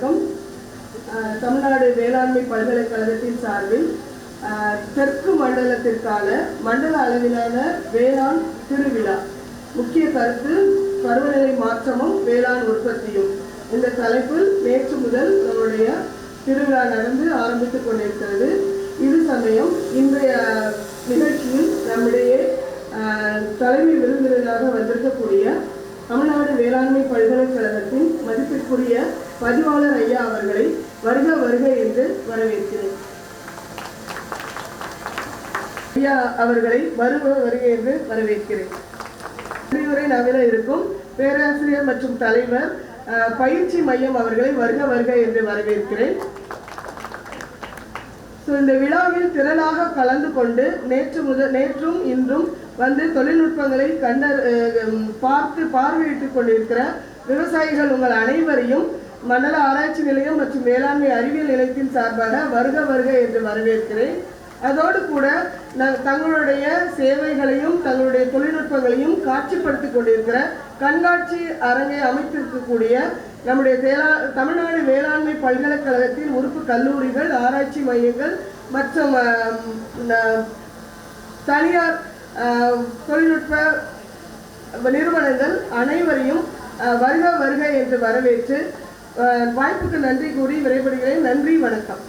வணக்கம். தமிழ்நாடு வேளாண்மை பல்கலைக்கழகத்தின் சார்பில் தெற்கு மண்டலத்திற்கான மண்டல அளவிலான வேளாண் திருவிழா, முக்கிய கருத்து பருவநிலை மாற்றமும் வேளாண் உற்பத்தியும். இந்த தலைப்பில் நேற்று முதல் நம்முடைய திருவிழா நடந்து ஆரம்பித்துக் கொண்டிருக்கிறது. இது சமயம் இன்றைய நிகழ்ச்சியில் நம்முடைய தலைமை விருந்தினராக வந்திருக்கக்கூடிய தமிழ்நாடு வேளாண்மை பல்கலைக்கழகத்தின் மதிப்பிற்குரிய பதிவாளர் ஐயா அவர்களை வருக வருக என்று வரவேற்கிறேன். ஐயா அவர்களை வருக வருக என்று வரவேற்கிறேன். விரிவுரை நவில இருக்கும் பேராசிரியர் மற்றும் தலைவர் பயிற்சி மையம் அவர்களை வருக வருக என்று வரவேற்கிறேன். இந்த விழாவில் திரளாக கலந்து கொண்டு நேற்றும் இன்றும் வந்து தொழில்நுட்பங்களை பார்வையிட்டுக் கொண்டிருக்கிற விவசாயிகள் உங்கள் அனைவரையும் மண்டல ஆராய்ச்சி நிலையம் மற்றும் வேளாண்மை அறிவியல் நிலையத்தின் சார்பாக வருக வருக என்று வரவேற்கிறேன். அதோடு கூட தங்களுடைய சேவைகளையும் தங்களுடைய தொழில்நுட்பங்களையும் காட்சிப்படுத்திக் கொண்டிருக்கிற கண்காட்சி அரங்கை அமைத்திருக்கக்கூடிய நம்முடைய தமிழ்நாடு வேளாண்மை பல்கலைக்கழகத்தின் உறுப்பு கல்லூரிகள், ஆராய்ச்சி மையங்கள் மற்றும் தனியார் தொழில்நுட்ப நிறுவனங்கள் அனைவரையும் வருக வருக என்று வரவேற்று வாய்ப்புக்கு நன்றி கூறி விடைபெறுகிறேன். நன்றி, வணக்கம்.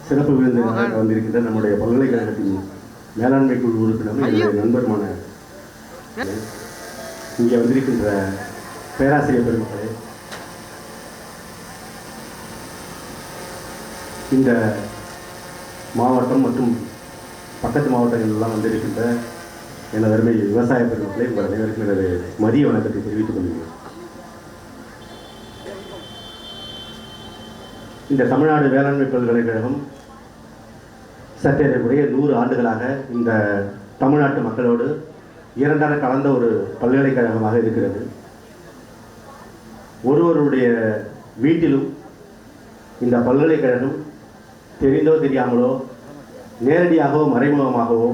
சிறப்பு விருந்தினராக வந்திருக்கின்ற நம்முடைய பல்கலைக்கழகத்தின் மேலாண்மை குழு உறுப்பினர் என்னுடைய நண்பருமான இங்கே வந்திருக்கின்ற பேராசிரியர் பெருமக்களே, இந்த மாவட்டம் மற்றும் பக்கத்து மாவட்டங்கள் எல்லாம் வந்திருக்கின்ற எனது அருமை விவசாய பெருமக்களை உங்கள் அனைவருக்கும் எனது மதிய வணக்கத்தை தெரிவித்துக் கொள்கிறேன். இந்த தமிழ்நாடு வேளாண்மை பல்கலைக்கழகம் சற்றேறக்குறைய 100 ஆண்டுகளாக இந்த தமிழ்நாட்டு மக்களோடு இரண்டர கலந்த ஒரு பல்கலைக்கழகமாக இருக்கிறது. ஒருவருடைய வீட்டிலும் இந்த பல்கலைக்கழகம் தெரிந்தோ தெரியாமலோ நேரடியாகவோ மறைமுகமாகவோ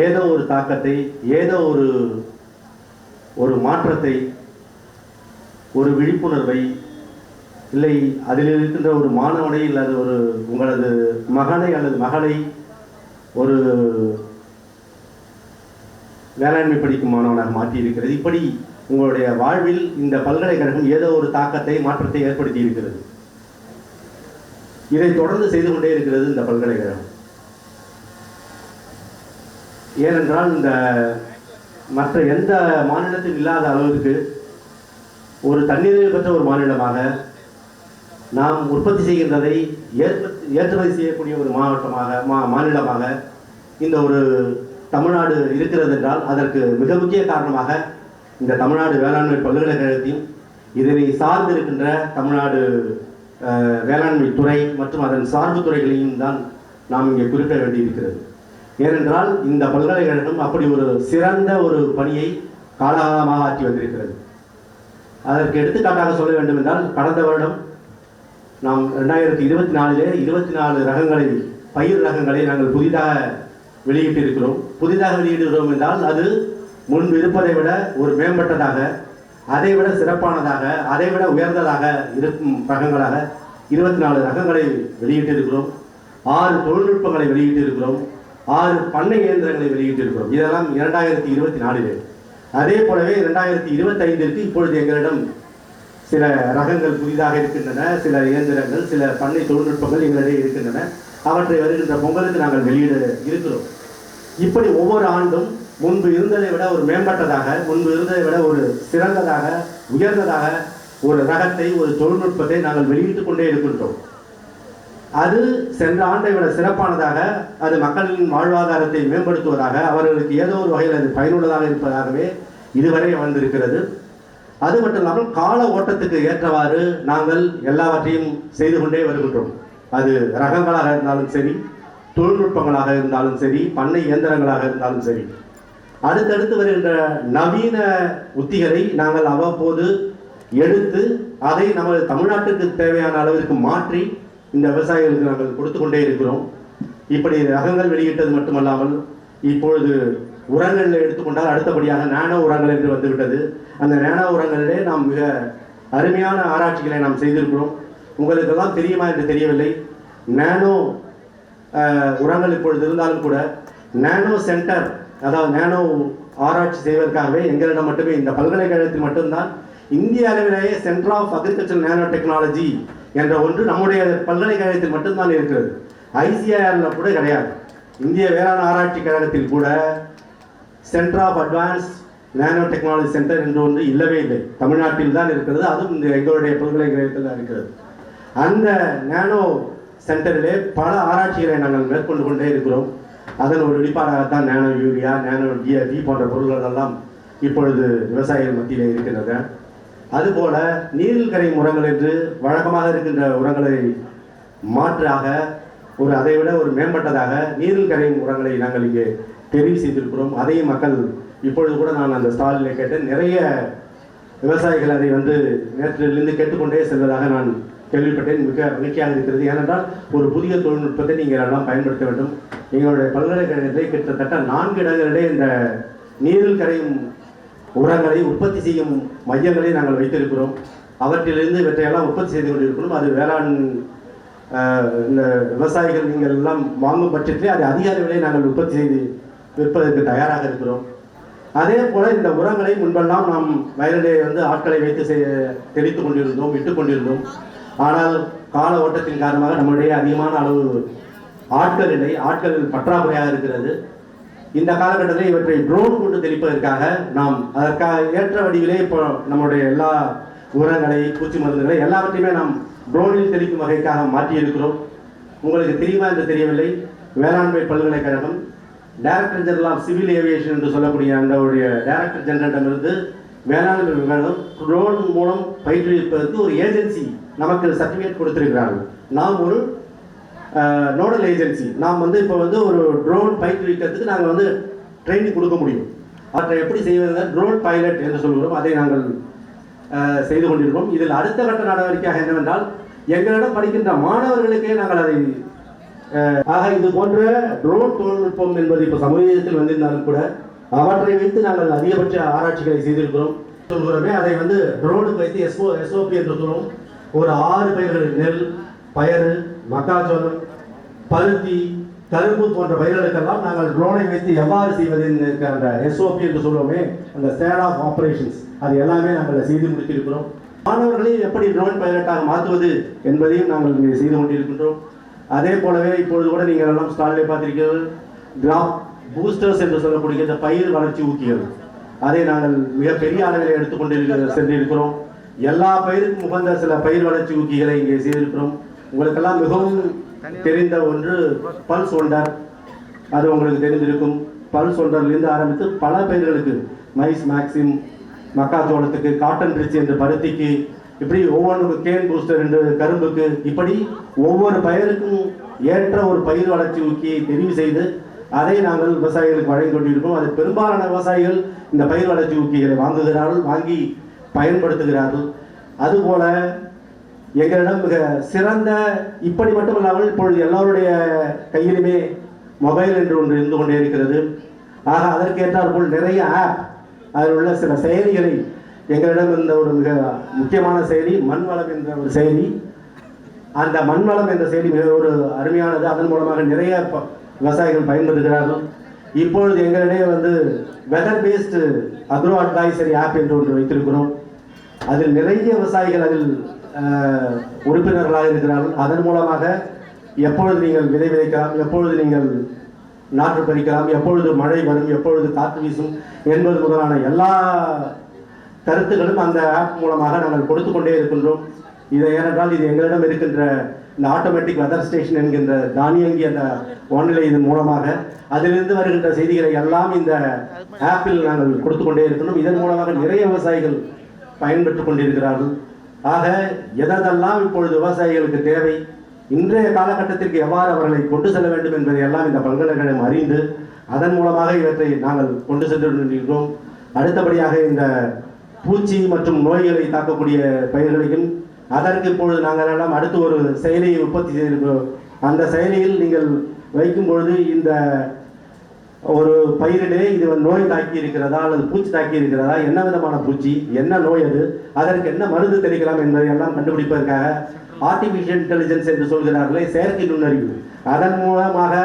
ஏதோ ஒரு தாக்கத்தை, ஏதோ ஒரு மாற்றத்தை, ஒரு விழிப்புணர்வை, இல்லை அதில் இருக்கின்ற ஒரு மாணவனை அல்லது ஒரு உங்களது மகனை அல்லது மகளை ஒரு வேளாண்மை படிக்கும் மாணவனாக மாற்றியிருக்கிறது. இப்படி உங்களுடைய வாழ்வில் இந்த பல்கலைக்கழகம் ஏதோ ஒரு தாக்கத்தை, மாற்றத்தை ஏற்படுத்தி இருக்கிறது. இதை தொடர்ந்து செய்து கொண்டே இருக்கிறது இந்த பல்கலைக்கழகம். ஏனென்றால் இந்த மற்ற எந்த மாநிலத்தில் இல்லாத அளவிற்கு ஒரு தன்னிறைவு பெற்ற ஒரு மாநிலமாக, நாம் உற்பத்தி செய்கின்றதை ஏற்றுமதி செய்யக்கூடிய ஒரு மாநிலமாக இந்த ஒரு தமிழ்நாடு இருக்கிறது என்றால் அதற்கு மிக முக்கிய காரணமாக இந்த தமிழ்நாடு வேளாண்மை பல்கலைக்கழகத்தையும் இதனை சார்ந்து இருக்கின்ற தமிழ்நாடு வேளாண்மை துறை மற்றும் அதன் சார்பு துறைகளையும் தான் நாம் இங்கே குறிப்பிட வேண்டியிருக்கிறது. ஏனென்றால் இந்த பல்கலைக்கழகம் அப்படி ஒரு சிறந்த ஒரு பணியை காலகாலமாக ஆற்றி வந்திருக்கிறது. அதற்கு எடுத்துக்காட்டாக சொல்ல வேண்டும் என்றால், கடந்த வருடம் நாம் 2024 24 ரகங்களை, பயிர் ரகங்களை நாங்கள் புதிதாக வெளியிட்டிருக்கிறோம். புதிதாக வெளியிடுகிறோம் என்றால் அது முன்பு இருப்பதை விட ஒரு மேம்பட்டதாக, அதைவிட சிறப்பானதாக, அதைவிட உயர்ந்ததாக இருக்கும் ரகங்களாக 24 ரகங்களை வெளியிட்டிருக்கிறோம். 6 தொழில்நுட்பங்களை வெளியிட்டிருக்கிறோம். 6 பண்ணை இயந்திரங்களை வெளியிட்டிருக்கிறோம். இதெல்லாம் 2024. அதே போலவே 2025 இப்பொழுது எங்களிடம் சில ரகங்கள் புதிதாக இருக்கின்றன, சில இயந்திரங்கள், சில பண்ணை தொழில்நுட்பங்கள் எங்களிடையே இருக்கின்றன. அவற்றை வருகின்ற பொங்கலுக்கு நாங்கள் வெளியிட இருக்கிறோம். இப்படி ஒவ்வொரு ஆண்டும் முன்பு இருந்ததை விட ஒரு மேம்பட்டதாக, முன்பு இருந்ததை விட ஒரு சிறந்ததாக, உயர்ந்ததாக ஒரு ரகத்தை, ஒரு தொழில்நுட்பத்தை நாங்கள் வெளியிட்டுக் கொண்டே இருக்கின்றோம். அது சென்ற ஆண்டை விட சிறப்பானதாக, அது மக்களின் வாழ்வாதாரத்தை மேம்படுத்துவதாக, அவர்களுக்கு ஏதோ ஒரு வகையில் அது பயனுள்ளதாக இருப்பதாகவே இதுவரை வந்திருக்கிறது. அது மட்டும் இல்லாமல் கால ஓட்டத்துக்கு ஏற்றவாறு நாங்கள் எல்லாவற்றையும் செய்து கொண்டே வருகின்றோம். அது ரகங்களாக இருந்தாலும் சரி, தொழில்நுட்பங்களாக இருந்தாலும் சரி, பண்ணை இயந்திரங்களாக இருந்தாலும் சரி, அடுத்தடுத்து வருகின்ற நவீன உத்திகளை நாங்கள் அவ்வப்போது எடுத்து அதை நமது தமிழ்நாட்டுக்கு தேவையான அளவிற்கு மாற்றி இந்த விவசாயிகளுக்கு நாங்கள் கொடுத்து கொண்டே இருக்கிறோம். இப்படி ரகங்கள் வெளியிட்டது மட்டுமல்லாமல் இப்பொழுது உரங்களில் எடுத்துக்கொண்டால் அடுத்தபடியாக நானோ உரங்கள் என்று வந்துவிட்டது. அந்த நானோ உரங்களிலே நாம் மிக அருமையான ஆராய்ச்சிகளை நாம் செய்திருக்கிறோம். உங்களுக்கெல்லாம் தெரியுமா என்று தெரியவில்லை. நானோ உரங்கள் இப்பொழுது இருந்தாலும் கூட நானோ சென்டர், அதாவது நானோ ஆராய்ச்சி செய்வதற்காகவே எங்களிடம் மட்டுமே, இந்த பல்கலைக்கழகத்தில் மட்டும்தான் இந்திய அளவிலேயே centre of agriculture nanotechnology என்ற ஒன்று நம்முடைய பல்கலைக்கழகத்தில் மட்டும்தான் இருக்கிறது. ஐசிஐஆரில் கூட கிடையாது. இந்திய வேளாண் ஆராய்ச்சி கழகத்தில் கூட centre of advance nanotechnology centre என்று ஒன்று இல்லவே இல்லை. தமிழ்நாட்டில் தான் இருக்கிறது. அதுவும் இந்த எங்களுடைய பல்கலைக்கழகத்தில் தான் இருக்கிறது. அந்த நானோ சென்டரிலே பல ஆராய்ச்சிகளை நாங்கள் மேற்கொண்டு கொண்டே இருக்கிறோம். அதன் ஒரு வெளிப்பாடாகத்தான் நானோ யூரியா, நானோ டிஏபி போன்ற பொருட்கள் எல்லாம் இப்பொழுது விவசாயிகள் மத்தியிலே இருக்கின்றன. அதுபோல நீரில் கரையும் உரங்கள் என்று வழக்கமாக இருக்கின்ற உரங்களை மாற்றாக ஒரு அதைவிட ஒரு மேம்பட்டதாக நீரில் கரையும் உரங்களை நாங்கள் இங்கே தெரிவு செய்திருக்கிறோம். அதையும் மக்கள் இப்பொழுது கூட நான் அந்த ஸ்டாலில் கேட்டேன். நிறைய விவசாயிகள் அதை நேற்றிலிருந்து கேட்டுக்கொண்டே செல்வதாக நான் கேள்விப்பட்டேன். மிக மகிழ்ச்சியாக இருக்கிறது. ஏனென்றால் ஒரு புதிய தொழில்நுட்பத்தை நீங்கள் எல்லாம் பயன்படுத்த வேண்டும். எங்களுடைய பல்கலைக்கழகத்திலே கிட்டத்தட்ட 4 இடங்களிலே இந்த நீரில் கரையும் உரங்களை உற்பத்தி செய்யும் மையங்களை நாங்கள் வைத்திருக்கிறோம். அவற்றிலிருந்து இவற்றையெல்லாம் உற்பத்தி செய்து கொண்டிருக்கிறோம். அது வேளாண் இந்த விவசாயிகள் நீங்கள் எல்லாம் வாங்கும் பட்சத்திலே அது அதிக அளவிலே நாங்கள் உற்பத்தி செய்து விற்பதற்கு தயாராக இருக்கிறோம். அதே போல இந்த உரங்களை முன்பெல்லாம் நாம் வயலிலே ஆட்களை வைத்து தெளித்து கொண்டிருந்தோம், விட்டு கொண்டிருந்தோம். ஆனால் கால ஓட்டத்தின் காரணமாக நம்முடைய அதிகமான அளவு ஆட்கள் இல்லை, ஆட்கள் பற்றாக்குறையாக இருக்கிறது. இந்த காலகட்டத்தில் இவற்றை ட்ரோன் கொண்டு தெளிப்பதற்காக நாம் அதற்காக ஏற்ற வடிவிலே இப்போ நம்முடைய எல்லா உரங்களை, பூச்சி மருந்துகளை எல்லாவற்றையுமே நாம் ட்ரோனில் தெளிக்கும் வகைக்காக மாற்றியிருக்கிறோம். உங்களுக்கு தெரியுமா என்று தெரியவில்லை, வேளாண்மை பல்கலைக்கழகம் director general of civil aviation என்று சொல்லக்கூடிய அந்த டைரக்டர் ஜெனரலிடமிருந்து வேளாண்மை விமானம் ட்ரோன் மூலம் பயிற்றுவிப்பதற்கு ஒரு ஏஜென்சி நமக்கு சர்டிஃபிகேட் கொடுத்திருக்கிறார்கள். நாம் ஒரு நோடல் ஏஜென்சி. நாம் இப்போ ஒரு ட்ரோன் பயிற்றுவிக்கிறதுக்கு நாங்கள் ட்ரைனிங் கொடுக்க முடியும். அவற்றை எப்படி செய்வது ட்ரோன் பைலட் என்று சொல்கிறோம். அதை நாங்கள் செய்து கொண்டிருக்கிறோம். இதில் அடுத்த கட்ட நடவடிக்கையாக என்னவென்றால் எங்களிடம் படிக்கின்ற மாணவர்களுக்கே நாங்கள் அதை இது போன்ற ட்ரோன் தொழில்நுட்பம் என்பது இப்போ சமூகத்தில் வந்திருந்தாலும் கூட அவற்றை வைத்து நாங்கள் அதிகபட்ச ஆராய்ச்சிகளை செய்திருக்கிறோம். சொல்கிறோமே அதை ட்ரோனுக்கு வைத்து எஸ்ஓபி என்று சொல்லுவோம். ஒரு 6 பயிர்கள், நெல், பயறு, மக்காச்சோளம், பருத்தி, கரும்பு போன்ற பயிர்களுக்கெல்லாம் நாங்கள் ட்ரோனை வைத்து எவ்வாறு செய்வது அந்த எஸ்ஓபி என்று சொல்லுவோமே, அந்த ஸ்டேட் ஆஃப் ஆப்ரேஷன்ஸ், அது எல்லாமே நாங்கள் செய்து முடித்திருக்கிறோம். மாணவர்களையும் எப்படி ட்ரோன் பைலட்டாக மாற்றுவது என்பதையும் நாங்கள் இங்கே செய்து கொண்டிருக்கின்றோம். அதே போலவே இப்பொழுது கூட நீங்கள் எல்லாம் ஸ்டாலிலே பார்த்திருக்கிறீர்கள், கிராப் பூஸ்டர்ஸ் என்று சொல்லக்கூடிய இந்த பயிர் வளர்ச்சி ஊக்கிகள், அதை நாங்கள் மிகப்பெரிய அளவில் எடுத்துக்கொண்டு சென்றிருக்கிறோம். எல்லா பயிருக்கும் உகந்த சில பயிர் வளர்ச்சி ஊக்கிகளை இங்கே செய்திருக்கிறோம். உங்களுக்கெல்லாம் மிகவும் தெரிந்த ஒன்று பல்ஸ் ஒண்டர், அது உங்களுக்கு தெரிந்திருக்கும். பல்ஸ் ஒண்டர்லேருந்து ஆரம்பித்து பல பயிர்களுக்கு, மைஸ் மேக்சிம் மக்காச்சோளத்துக்கு, காட்டன் ரிச் என்று பருத்திக்கு, இப்படி ஒவ்வொன்றுக்கும் கேன் பூஸ்டர் என்று கரும்புக்கு, இப்படி ஒவ்வொரு பயிருக்கும் ஏற்ற ஒரு பயிர் வளர்ச்சி ஊக்கியை தெரிவு செய்து அதை நாங்கள் விவசாயிகளுக்கு வழங்கி கொண்டிருக்கோம். அது பெரும்பாலான விவசாயிகள் இந்த பயிர் வளர்ச்சி ஊக்கிகளை வாங்குகிறார்கள், வாங்கி பயன்படுத்துகிறார்கள். அதுபோல எங்களிடம் மிக சிறந்த, இப்படி மட்டுமல்லாமல் இப்பொழுது எல்லோருடைய கையிலுமே மொபைல் என்று ஒன்று இருந்து கொண்டே இருக்கிறது. ஆக அதற்கேற்றாற்போல் நிறைய ஆப், அதில் உள்ள சில செயலிகளை எங்களிடம் இருந்த ஒரு மிக முக்கியமான செயலி மண்வளம் என்ற ஒரு செயலி. அந்த மண்வளம் என்ற செயலி மிக ஒரு அருமையானது. அதன் மூலமாக நிறைய விவசாயிகள் பயன்படுகிறார்கள். இப்பொழுது எங்களிடையே weather based agro advisory app என்று ஒன்று வைத்திருக்கிறோம். அதில் நிறைய விவசாயிகள் அதில் உறுப்பினர்களாக இருக்கிறார்கள். அதன் மூலமாக எப்பொழுது நீங்கள் விதை விதைக்கலாம், எப்பொழுது நீங்கள் நாற்று பறிக்கலாம், எப்பொழுது மழை வரும், எப்பொழுது காற்று வீசும் என்பது முதலான எல்லா கருத்துக்களும் அந்த ஆப் மூலமாக நாங்கள் கொடுத்து கொண்டே இருக்கின்றோம். இதை ஏனென்றால் இது எங்களிடம் இருக்கின்ற இந்த ஆட்டோமேட்டிக் வெதர் ஸ்டேஷன் என்கின்ற தானியங்கி அந்த வானிலை இதன் மூலமாக அதிலிருந்து வருகின்ற செய்திகளை எல்லாம் இந்த ஆப்பில் நாங்கள் கொடுத்து கொண்டே இருக்கணும். இதன் மூலமாக நிறைய விவசாயிகள் பயன்பெற்று கொண்டிருக்கிறார்கள். ஆக எதெல்லாம் இப்பொழுது விவசாயிகளுக்கு தேவை, இன்றைய காலகட்டத்திற்கு எவ்வாறு அவர்களை கொண்டு செல்ல வேண்டும் என்பதை எல்லாம் இந்த பல்கலைக்கழகம் அறிந்து அதன் மூலமாக இவற்றை நாங்கள் கொண்டு சென்று கொண்டிருக்கிறோம். அடுத்தபடியாக இந்த பூச்சி மற்றும் நோய்களை தாக்கக்கூடிய பயிர்களையும் அதற்கு இப்பொழுது நாங்கள் எல்லாம் அடுத்து ஒரு செயலியை உற்பத்தி செய்திருக்கிறோம். அந்த செயலியில் நீங்கள் வைக்கும் பொழுது இந்த ஒரு பயிரிலே இது நோய் தாக்கி இருக்கிறதா அல்லது பூச்சி தாக்கி இருக்கிறதா, என்ன விதமான பூச்சி, என்ன நோய், அதற்கு என்ன மருந்து தெளிக்கலாம் என்பதை எல்லாம் கண்டுபிடிப்பதற்காக ஆர்டிஃபிஷியல் இன்டெலிஜென்ஸ் என்று சொல்கிறார்களே, செயற்கை நுண்ணறிவு, அதன் மூலமாக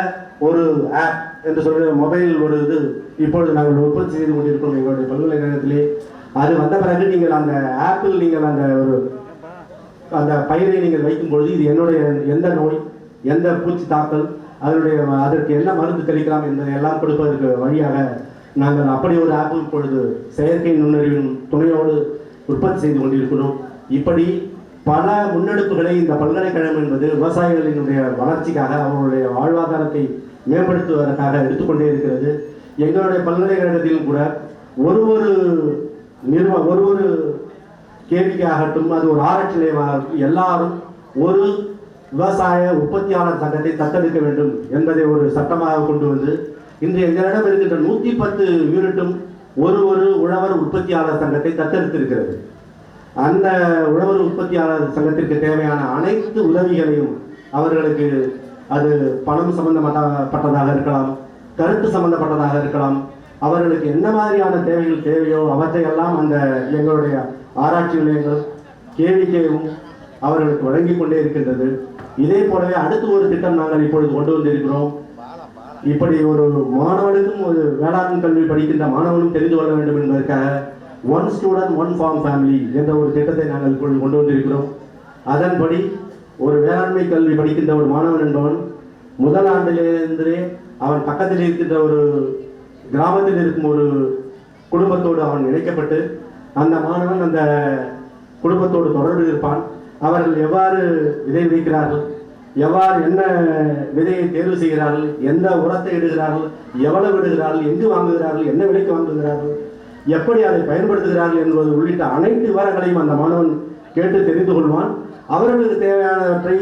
ஒரு ஆப் என்று சொல்கிற மொபைல் ஒரு இது இப்பொழுது நாங்கள் உற்பத்தி செய்து கொண்டிருக்கிறோம் எங்களுடைய பல்கலைக்கழகத்திலே. அது வந்த பிறகு நீங்கள் அந்த ஆப்பில் நீங்கள் அந்த பயிரை நீங்கள் வைக்கும் பொழுது இது என்னுடைய எந்த நோய், எந்த பூச்சி தாக்கல், அதற்கு என்ன மருந்து தெளிக்கலாம் என்பதை எல்லாம் கொடுப்பதற்கு வழியாக நாங்கள் அப்படி ஒரு ஆப் இப்பொழுது செயற்கை நுண்ணறிவின் துணையோடு உற்பத்தி செய்து கொண்டிருக்கிறோம். இப்படி பல முன்னெடுப்புகளை இந்த பல்கலைக்கழகம் என்பது விவசாயிகளினுடைய வளர்ச்சிக்காக, அவர்களுடைய வாழ்வாதாரத்தை மேம்படுத்துவதற்காக எடுத்துக்கொண்டே இருக்கிறது. எங்களுடைய பல்கலைக்கழகத்திலும் கூட ஒரு கேள்விக்காகட்டும், அது ஒரு ஆராய்ச்சி நிலையமாகட்டும், எல்லாரும் ஒரு விவசாய உற்பத்தியாளர் சங்கத்தை தத்தெடுக்க வேண்டும் என்பதை ஒரு சட்டமாக கொண்டு வந்து இன்று எங்களிடம் இருக்கின்ற 110 யூனிட்டும் ஒரு உழவர் உற்பத்தியாளர் சங்கத்தை தத்தெடுத்திருக்கிறது. அந்த உழவர் உற்பத்தியாளர் சங்கத்திற்கு தேவையான அனைத்து உதவிகளையும் அவர்களுக்கு, அது பணம் சம்பந்தப்பட்டதாக இருக்கலாம், கருத்து சம்பந்தப்பட்டதாக இருக்கலாம், அவர்களுக்கு என்ன மாதிரியான தேவைகள் தேவையோ அவற்றையெல்லாம் அந்த எங்களுடைய ஆராய்ச்சி நிலையங்கள் கேவிக்கையும் அவர்களுக்கு வழங்கி கொண்டே இருக்கின்றது. இதே போலவே அடுத்து ஒரு திட்டம் நாங்கள் இப்பொழுது கொண்டு வந்திருக்கிறோம். இப்படி ஒரு மாணவனுக்கும், ஒரு வேளாண் கல்வி படிக்கின்ற மாணவனும் தெரிந்து கொள்ள வேண்டும் என்பதற்காக one student one farm family என்ற ஒரு திட்டத்தை நாங்கள் இப்பொழுது கொண்டு வந்திருக்கிறோம். அதன்படி ஒரு வேளாண்மை கல்வி படிக்கின்ற ஒரு மாணவன் என்பவன் முதல் ஆண்டிலிருந்தே அவன் பக்கத்தில் இருக்கின்ற ஒரு கிராமத்தில் இருக்கும் ஒரு குடும்பத்தோடு அவன் இணைக்கப்பட்டு அந்த மாணவன் அந்த குடும்பத்தோடு தொடர்பு இருப்பான். அவர்கள் எவ்வாறு விதை விதைக்கிறார்கள், எவ்வாறு என்ன விதையை தேர்வு செய்கிறார்கள், எந்த உரத்தை இடுகிறார்கள், எவ்வளவு இடுகிறார்கள், எங்கு வாங்குகிறார்கள், என்ன விலைக்கு வாங்குகிறார்கள், எப்படி அதை பயன்படுத்துகிறார்கள் என்பது உள்ளிட்ட அனைத்து விவரங்களையும் அந்த மாணவன் கேட்டு தெரிந்து கொள்வான். அவர்களுக்கு தேவையானவற்றை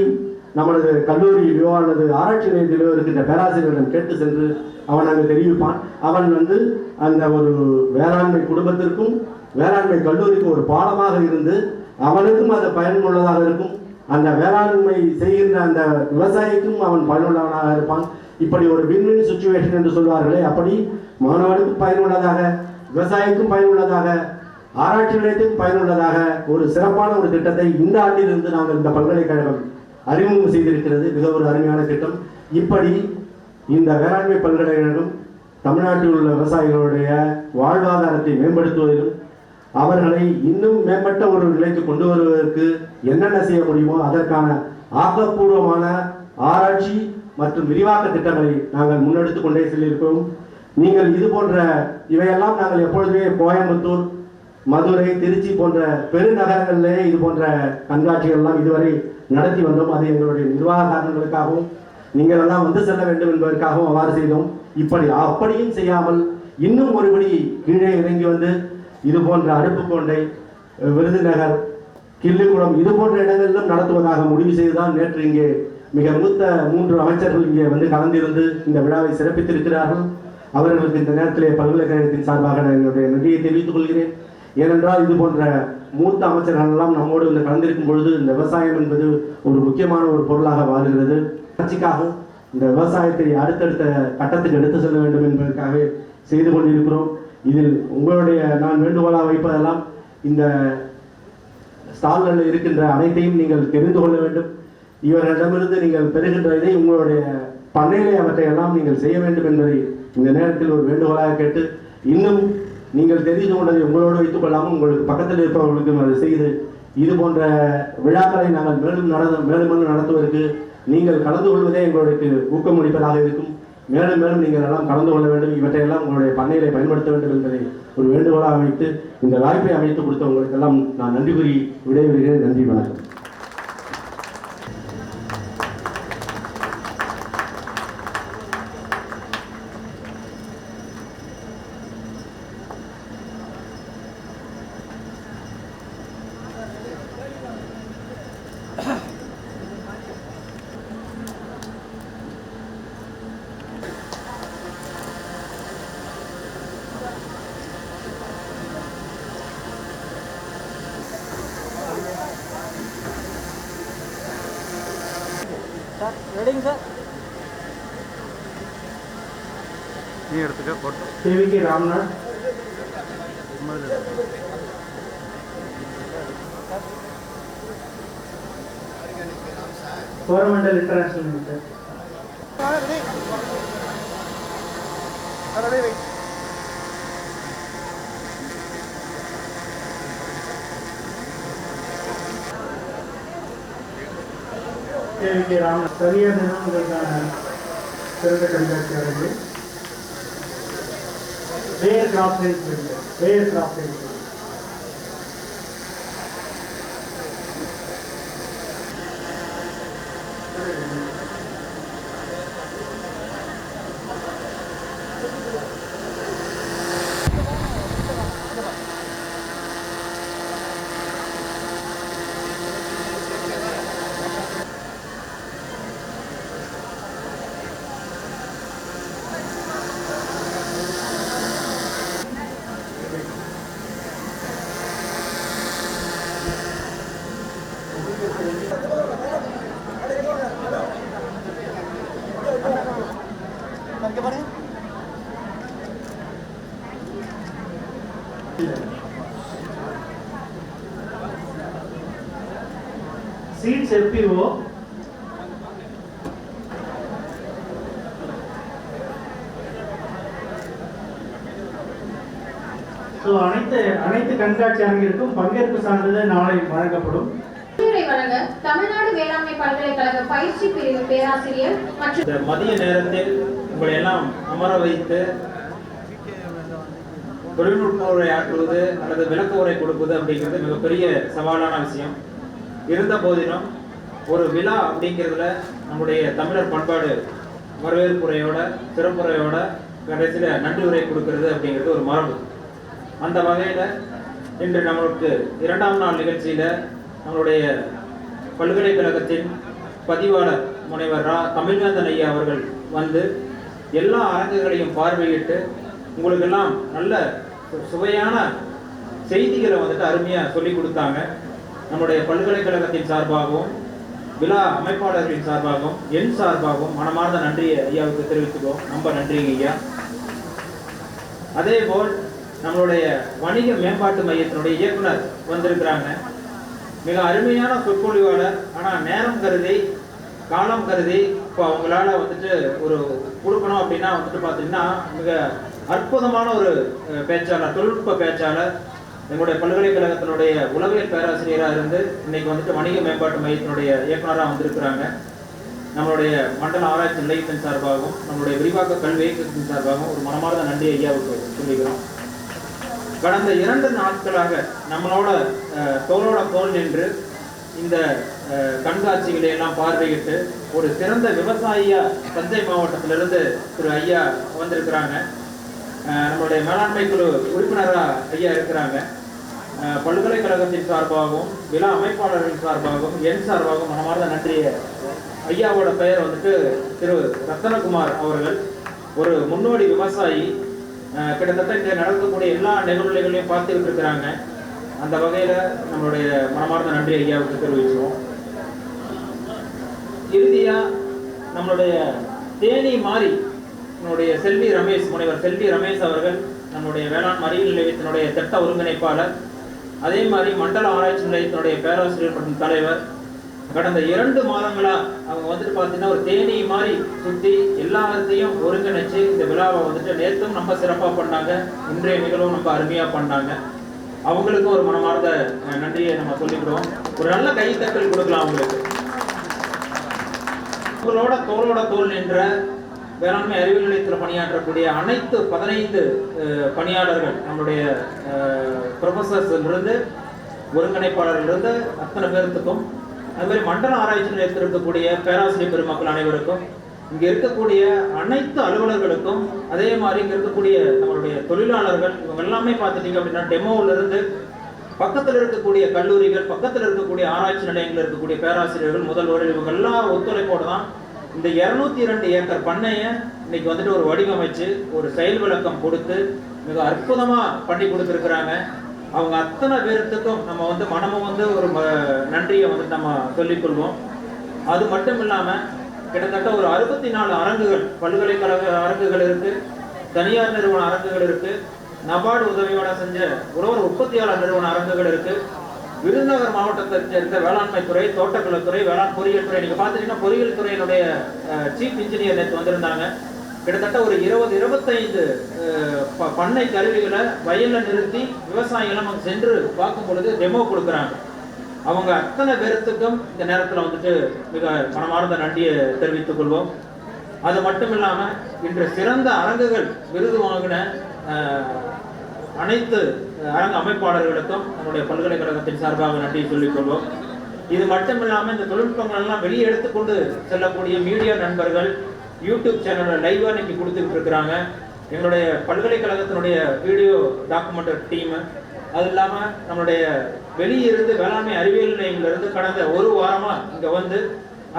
நமது கல்லூரியிலோ அல்லது ஆராய்ச்சி நிலையத்திலோ இருக்கின்ற பேராசிரியரிடம் கேட்டு சென்று அவன் அங்கு தெரிவிப்பான். அவன் அந்த ஒரு வேளாண்மை குடும்பத்திற்கும் வேளாண்மை கல்லூரிக்கும் ஒரு பாடமாக இருந்து அவனுக்கும் அது பயனுள்ளதாக இருக்கும். அந்த வேளாண்மை செய்கின்ற அந்த விவசாயிக்கும் அவன் பயனுள்ளவனாக இருப்பான். இப்படி ஒரு வின்-வின் சிச்சுவேஷன் என்று சொல்வார்களே, அப்படி மாணவனுக்கும் பயனுள்ளதாக, விவசாயிக்கும் பயனுள்ளதாக, ஆராய்ச்சி நிலையத்துக்கும் பயனுள்ளதாக ஒரு சிறப்பான ஒரு திட்டத்தை இந்த ஆண்டிலிருந்து நாங்கள் இந்த பல்கலைக்கழகம் அறிமுகம் செய்திருக்கிறது. மிக ஒரு அருமையான திட்டம். இப்படி இந்த வேளாண்மை பல்கலைக்கழகம் தமிழ்நாட்டில் உள்ள விவசாயிகளுடைய வாழ்வாதாரத்தை மேம்படுத்துவதிலும் அவர்களை இன்னும் மேம்பட்ட ஒரு நிலைக்கு கொண்டு வருவதற்கு என்னென்ன செய்ய முடியுமோ அதற்கான ஆக்கப்பூர்வமான ஆராய்ச்சி மற்றும் விரிவாக்க திட்டங்களை நாங்கள் முன்னெடுத்துக் கொண்டே செல்லியிருக்கிறோம். நீங்கள் இது போன்ற இவையெல்லாம் நாங்கள் எப்பொழுதுமே கோயம்புத்தூர், மதுரை, திருச்சி போன்ற பெருநகரங்களிலே இது போன்ற கண்காட்சிகள் எல்லாம் இதுவரை நடத்தி வந்தோம். அது எங்களுடைய நிர்வாக காரணங்களுக்காகவும் நீங்கள் எல்லாம் வந்து செல்ல வேண்டும் என்பதற்காகவும் அவ்வாறு செய்தோம். அப்படியும் செய்யாமல் இன்னும் ஒருபடி கீழே இறங்கி வந்து இது போன்ற அருப்புக்கோட்டை, விருதுநகர், கிள்ளிக்குளம் இது போன்ற இடங்களிலும் நடத்துவதாக முடிவு செய்துதான் நேற்று இங்கே மிக மூத்த 3 அமைச்சர்கள் இங்கே வந்து கலந்திருந்து இந்த விழாவை சிறப்பித்திருக்கிறார்கள். அவர்களுக்கு இந்த நேரத்திலே பல்கலைக்கழகத்தின் சார்பாக நான் என்னுடைய நன்றியை தெரிவித்துக் கொள்கிறேன். ஏனென்றால் இது போன்ற மூத்த அமைச்சர்கள் எல்லாம் நம்மோடு வந்து கலந்திருக்கும் பொழுது இந்த விவசாயம் என்பது ஒரு முக்கியமான ஒரு பொருளாக வாழ்கிறது. வளர்ச்சிக்காகவும் இந்த விவசாயத்தை அடுத்தடுத்த கட்டத்துக்கு எடுத்து செல்ல வேண்டும் என்பதற்காக செய்து கொண்டிருக்கிறோம். இதில் உங்களுடைய நான் வேண்டுகோளாக வைப்பதெல்லாம் இந்த ஸ்டால்களில் இருக்கின்ற அனைத்தையும் நீங்கள் தெரிந்து கொள்ள வேண்டும். இவர்களிடமிருந்து நீங்கள் பெறுகின்ற இதை உங்களுடைய பண்ணையிலே அவற்றை எல்லாம் நீங்கள் செய்ய வேண்டும் என்பதை இந்த நேரத்தில் ஒரு வேண்டுகோளாக கேட்டு, இன்னும் நீங்கள் தெரிந்து கொண்டதை உங்களோடு வைத்துக் கொள்ளாமல் உங்களுக்கு பக்கத்தில் இருப்பவர்களுக்கும் அதை செய்து இது போன்ற விழாக்களை நாங்கள் மேலும் நடத்துவதற்கு நீங்கள் கலந்து கொள்வதே எங்களுக்கு ஊக்கமளிப்பதாக இருக்கும். மேலும் நீங்கள் எல்லாம் கலந்து கொள்ள வேண்டும், இவற்றையெல்லாம் உங்களுடைய பண்ணையிலே பயன்படுத்த வேண்டும் என்பதை ஒரு வேண்டுகோளாக வைத்து இந்த வாய்ப்பை அமைத்து கொடுத்த உங்களுக்கெல்லாம் நான் நன்றி கூறி விடைபெறுகிறேன். நன்றி, வணக்கம். சார் ரெடிங்க சார் நீ எடுத்துக்க photo KVK Ramnath Coromandel International Limited. KVK Ramnath சரியா நிறுவனங்களுக்கான சிறந்த கண்காட்சியாளர்கள் வேர் கிராஃப்ட் லிமிடெட் வேர் கிராஃப்ட் லிமிடெட் Seeds FPO அனைத்து கண்காட்சி அரங்கிற்கும் பங்கேற்பு சான்றிதழ் நாளை வழங்கப்படும். வழங்க தமிழ்நாடு வேளாண்மை பல்கலைக்கழக பயிற்சி பிரிவு பேராசிரியர் மற்றும் மதிய நேரத்தில் உங்களை எல்லாம் அமர வைத்து தொழில்நுட்ப உரை ஆற்றுவது அல்லது விளக்க உரை கொடுப்பது அப்படிங்கிறது மிகப்பெரிய சவாலான விஷயம். இருந்த போதிலும் ஒரு விழா அப்படிங்கிறதுல நம்முடைய தமிழர் பண்பாடு வரவேற்புரையோட சிறப்புரையோட கடைசியில் நன்றி உரை கொடுக்கறது அப்படிங்கிறது ஒரு மரபு. அந்த வகையில் இன்று நம்மளுக்கு 2ஆம் நாள் நிகழ்ச்சியில் நம்மளுடைய பல்கலைக்கழகத்தின் பதிவாளர் முனைவர் தமிழ்வேந்தன் ஐயா அவர்கள் வந்து எல்லா அரங்குகளையும் பார்வையிட்டு உங்களுக்கெல்லாம் நல்ல சுவையான செய்திகளை வந்துட்டு அருமையாக சொல்லி கொடுத்தாங்க. நம்முடைய பல்கலைக்கழகத்தின் சார்பாகவும் விழா அமைப்பாளர்களின் சார்பாகவும் என் சார்பாகவும் மனமார்ந்த நன்றியை ஐயாவுக்கு தெரிவித்துக்கோம். ரொம்ப நன்றிங்க ஐயா. அதே போல் நம்மளுடைய வணிக மேம்பாட்டு மையத்தினுடைய இயக்குனர் வந்திருக்கிறாங்க. மிக அருமையான சொற்பொழிவாளர். ஆனால் நேரம் கருதி காலம் கருதி இப்போ அவங்களால வந்துட்டு ஒரு கொடுக்கணும் அப்படின்னா வந்துட்டு பார்த்தீங்கன்னா மிக அற்புதமான ஒரு பேச்சாளர், தொழில்நுட்ப பேச்சாளர், எங்களுடைய பல்கலைக்கழகத்தினுடைய உளவியல் பேராசிரியராக இருந்து இன்னைக்கு வந்துட்டு வணிக மேம்பாட்டு மையத்தினுடைய இயக்குனராக வந்திருக்கிறாங்க. நம்மளுடைய மண்டல ஆராய்ச்சி நிலையத்தின் சார்பாகவும் நம்மளுடைய விரிவாக்க கல்வி இயக்கத்தின் சார்பாகவும் ஒரு மனமார்ந்த நன்றி ஐயாவுக்கு சொல்லிக்கிறோம். கடந்த 2 நாட்களாக நம்மளோட தோளோட தோல் நின்று இந்த கண்காட்சிகளை எல்லாம் பார்வையிட்டு ஒரு சிறந்த விவசாயியா தஞ்சை மாவட்டத்திலிருந்து திரு ஐயா வந்திருக்கிறாங்க. நம்மளுடைய மேலாண்மை குழு உறுப்பினராக ஐயா இருக்கிறாங்க. பல்கலைக்கழகத்தின் சார்பாகவும் விழா அமைப்பாளர்களின் சார்பாகவும் என் சார்பாகவும் மனமார்ந்த நன்றியை. ஐயாவோட பெயர் வந்துட்டு திரு ரத்தனகுமார் அவர்கள். ஒரு முன்னோடி விவசாயி. கிட்டத்தட்ட இங்கே நடக்கக்கூடிய எல்லா நிகழ்வுகளையும் பார்த்துக்கிட்டு இருக்கிறாங்க. அந்த வகையில் நம்மளுடைய மனமார்ந்த நன்றி ஐயாவுக்கு தெரிவிச்சோம். இறுதியாக நம்மளுடைய தேனி மாறி நம்முடைய செல்வி ரமேஷ், முனைவர் செல்வி ரமேஷ் அவர்கள் நம்முடைய வேளாண் அறிவியல் நிலையத்தினுடைய திட்ட ஒருங்கிணைப்பாளர், அதே மாதிரி மண்டல ஆராய்ச்சி நிலையத்தினுடைய பேராசிரியர் மற்றும் தலைவர். கடந்த 2 மாதங்களா அவங்க வந்துட்டு பார்த்தீங்கன்னா ஒரு தேனி மாதிரி சுற்றி எல்லாத்தையும் ஒருங்கிணைச்சு இந்த விழாவை வந்துட்டு நேற்றும் ரொம்ப சிறப்பாக பண்ணாங்க. இன்றைய நிகழ்வும் ரொம்ப அருமையாக பண்ணாங்க. அவங்களுக்கும் ஒரு மனமார்ந்த நன்றியை நம்ம சொல்லிக்கிறோம். ஒரு நல்ல கைத்தட்டல் கொடுக்கலாம் அவங்களுக்கு. உங்களோட தோளோட தோல் நின்ற வேளாண்மை அறிவியல் நிலையத்தில் பணியாற்றக்கூடிய அனைத்து 15 பணியாளர்கள், நம்மளுடைய ப்ரொஃபசர்ஸ்லேருந்து ஒருங்கிணைப்பாளர்களிருந்து அத்தனை பேர்த்துக்கும், அது மாதிரி மண்டல ஆராய்ச்சி நிலையத்தில் இருக்கக்கூடிய பேராசிரியர் பெருமக்கள் அனைவருக்கும், இங்கே இருக்கக்கூடிய அனைத்து அலுவலர்களுக்கும், அதே மாதிரி இங்கே இருக்கக்கூடிய நம்மளுடைய தொழிலாளர்கள், இவங்க எல்லாமே பார்த்துட்டீங்க அப்படின்னா டெமோவிலிருந்து பக்கத்தில் இருக்கக்கூடிய கல்லூரிகள், பக்கத்தில் இருக்கக்கூடிய ஆராய்ச்சி நிலையங்களில் இருக்கக்கூடிய பேராசிரியர்கள், முதல்வர்கள், இவங்க எல்லாம் ஒத்துழைப்போடு தான் இந்த 202 ஏக்கர் பண்ணையை இன்னைக்கு வந்துட்டு ஒரு வடிவமைச்சு ஒரு செயல் விளக்கம் கொடுத்து மிக அற்புதமாக பண்ணி கொடுத்துருக்குறாங்க. அவங்க அத்தனை பேர்த்துக்கும் நம்ம மனமும் ஒரு நன்றியை நம்ம சொல்லிக்கொள்வோம். அது மட்டும் இல்லாமல் கிட்டத்தட்ட ஒரு 64 அரங்குகள், பல்கலைக்கழக அரங்குகள் இருக்கு, தனியார் நிறுவன அரங்குகள் இருக்கு, நபார்டு உதவியோட செஞ்ச உழவர் உற்பத்தியாளர் நிறுவன அரங்குகள் இருக்கு, விருதுநகர் மாவட்டத்தை சேர்ந்த வேளாண்மை துறை, தோட்டக்கலைத்துறை, வேளாண் பொறியியல் துறை. நீங்க பாத்தீங்கன்னா பொறியியல் துறையினுடைய சீஃப் இன்ஜினியர் நேற்று வந்திருந்தாங்க. கிட்டத்தட்ட ஒரு 20-25 பண்ணை கருவிகளை வயல்ல நிறுத்தி விவசாயிகளும் அங்கே சென்று பார்க்கும் பொழுது டெமோ கொடுக்குறாங்க. அவங்க அத்தனை பேர்த்துக்கும் இந்த நேரத்தில் வந்துட்டு மிக மனமார்ந்த நன்றியை தெரிவித்துக் கொள்வோம். அது மட்டும் இல்லாம இன்று சிறந்த அரங்குகள் விருது வாங்கின அனைத்து அரங்கு அமைப்பாளர்களுக்கும் நம்முடைய பல்கலைக்கழகத்தின் சார்பாக நன்றியை சொல்லிக் கொள்வோம். இது மட்டும் இல்லாம இந்த தொழில்நுட்பங்கள் எல்லாம் வெளியே எடுத்துக்கொண்டு செல்லக்கூடிய மீடியா நண்பர்கள் யூடியூப் சேனல்ல லைவா இன்னைக்கு கொடுத்துட்டு இருக்கிறாங்க. எங்களுடைய பல்கலைக்கழகத்தினுடைய வீடியோ டாக்குமெண்டரி டீம், அது இல்லாம நம்மளுடைய வெளியிருந்து வேளாண்மை அறிவியல் நிலையங்களிலிருந்து கடந்த ஒரு வாரமா இங்க வந்து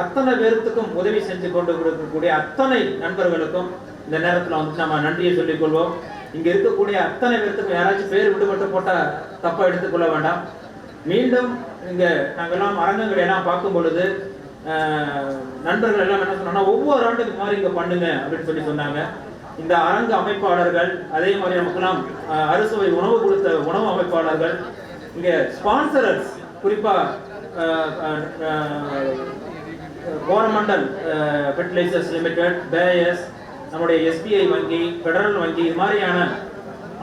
அத்தனை பேர்த்துக்கும் உதவி செஞ்சு கொண்டு இருக்கக்கூடிய அத்தனை நண்பர்களுக்கும் இந்த நேரத்தில் வந்து நம்ம நன்றியை சொல்லிக் கொள்வோம். இங்க இருக்கக்கூடிய அத்தனை பேர்த்துக்கும் யாராச்சும் பேர் விடுபட்டு போட்டா தப்பா எடுத்துக்கொள்ள வேண்டாம். மீண்டும் இங்க நாங்கெல்லாம் அரங்கங்களை எல்லாம் பார்க்கும் பொழுது நண்பர்கள் எல்லாம் என்ன சொன்னாங்கன்னா, ஒவ்வொரு ஆண்டுக்கு மாதிரி இங்க பண்ணுங்க அப்படின்னு சொல்லி சொன்னாங்க. இந்த அரங்கு அமைப்பாளர்கள், அதே மாதிரி நமக்கெல்லாம் அறுசுவை உணவு கொடுத்த உணவு அமைப்பாளர்கள், இங்க ஸ்பான்சரர்ஸ், குறிப்பா கோரமண்டல் ஃபெர்டிலைசர்ஸ் லிமிடெட், பேயஸ், நம்முடைய SBI வங்கி, பெடரல் வங்கி, இது மாதிரியான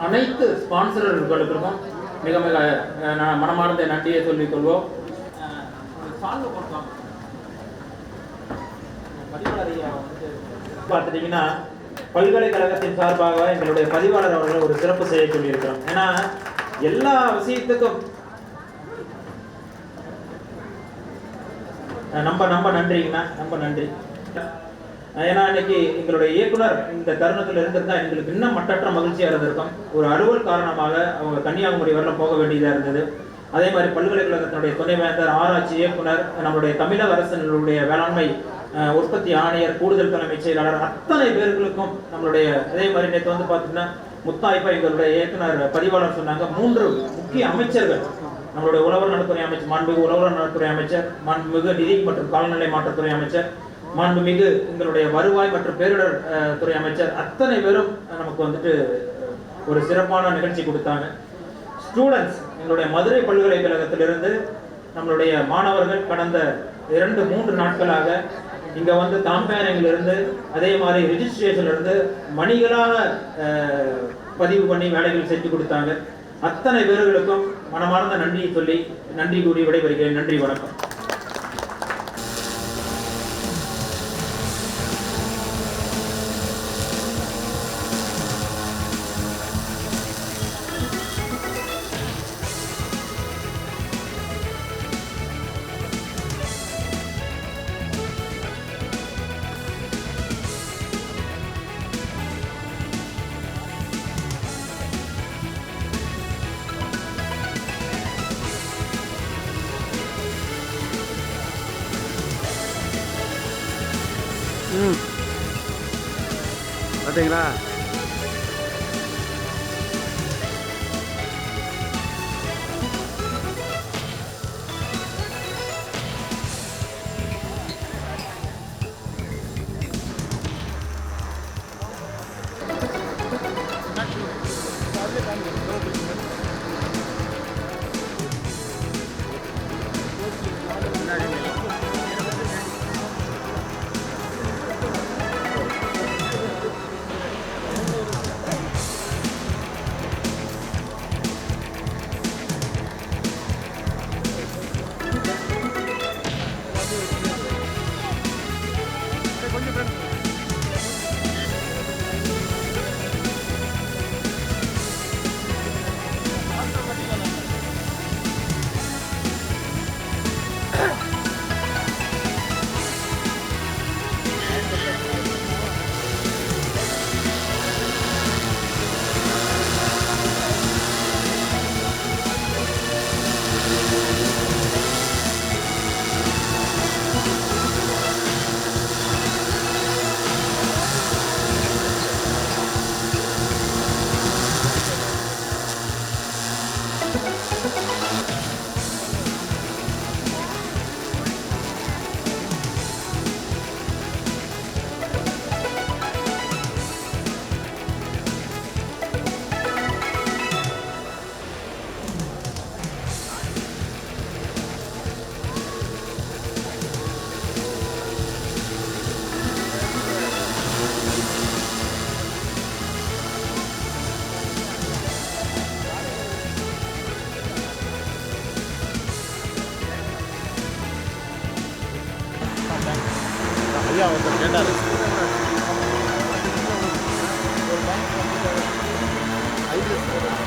அனைத்து ஸ்பான்சரர்களுக்கும் மிக மிக மனமார்ந்த நன்றியை சொல்லிக் கொள்வோம். பார்த்துட்டீங்கன்னா பல்கலைக்கழகத்தின் சார்பாக எங்களுடைய பதிவாளர் அவர்கள் ஒரு சிறப்பு செய்ய சொல்லியிருக்கிறோம். ஏன்னா எல்லா விஷயத்துக்கும் ரொம்ப நன்றிங்கண்ணா, ரொம்ப நன்றி. ஏன்னா இன்னைக்கு எங்களுடைய இயக்குனர் இந்த தருணத்தில் இருந்திருந்தா எங்களுக்கு இன்னும் மட்டற்ற மகிழ்ச்சியா இருந்திருக்கும். ஒரு அலுவல் காரணமாக அவங்க கன்னியாகுமரி வரலாம் போக வேண்டியதா இருந்தது. அதே மாதிரி பல்கலைக்கழகத்தினுடைய துணைவேந்தர், ஆராய்ச்சி இயக்குனர், நம்மளுடைய தமிழக அரசினுடைய வேளாண்மை உற்பத்தி ஆணையர், கூடுதல் தலைமை செயலாளர், அத்தனை பேர்களுக்கும் நம்மளுடைய, அதே மாதிரி நேற்று வந்து பார்த்தீங்கன்னா முத்தாய்ப்பா எங்களுடைய இயக்குனர் பதிவாளர் சொன்னாங்க, 3 முக்கிய அமைச்சர்கள், நம்மளுடைய உழவர் நலத்துறை அமைச்சர், மாண்புமிகு உழவர் நலத்துறை அமைச்சர், மாண்புமிகு நிதி மற்றும் கால்நடை மாற்றத்துறை அமைச்சர், மாண்புமிகு எங்களுடைய வருவாய் மற்றும் பேரிடர் துறை அமைச்சர், அத்தனை பேரும் நமக்கு வந்துட்டு ஒரு சிறப்பான நிகழ்ச்சி கொடுத்தாங்க. ஸ்டூடெண்ட்ஸ், எங்களுடைய மதுரை பல்கலைக்கழகத்திலிருந்து நம்மளுடைய மாணவர்கள் கடந்த 2-3 நாட்களாக இங்க வந்து காம்பேரிங்ல இருந்து, அதே மாதிரி ரெஜிஸ்ட்ரேஷன்ல இருந்து மணிகளாக பதிவு பண்ணி வேலைகள் செஞ்சு கொடுத்தாங்க. அத்தனை பேர்களுக்கும் மனமார்ந்த நன்றியை சொல்லி நன்றி கூறி விடைபெறுகிறேன். நன்றி, வணக்கம். பார்த்தீங்களா? ஐயா ஒருத்தர் கேட்டார். ஐடி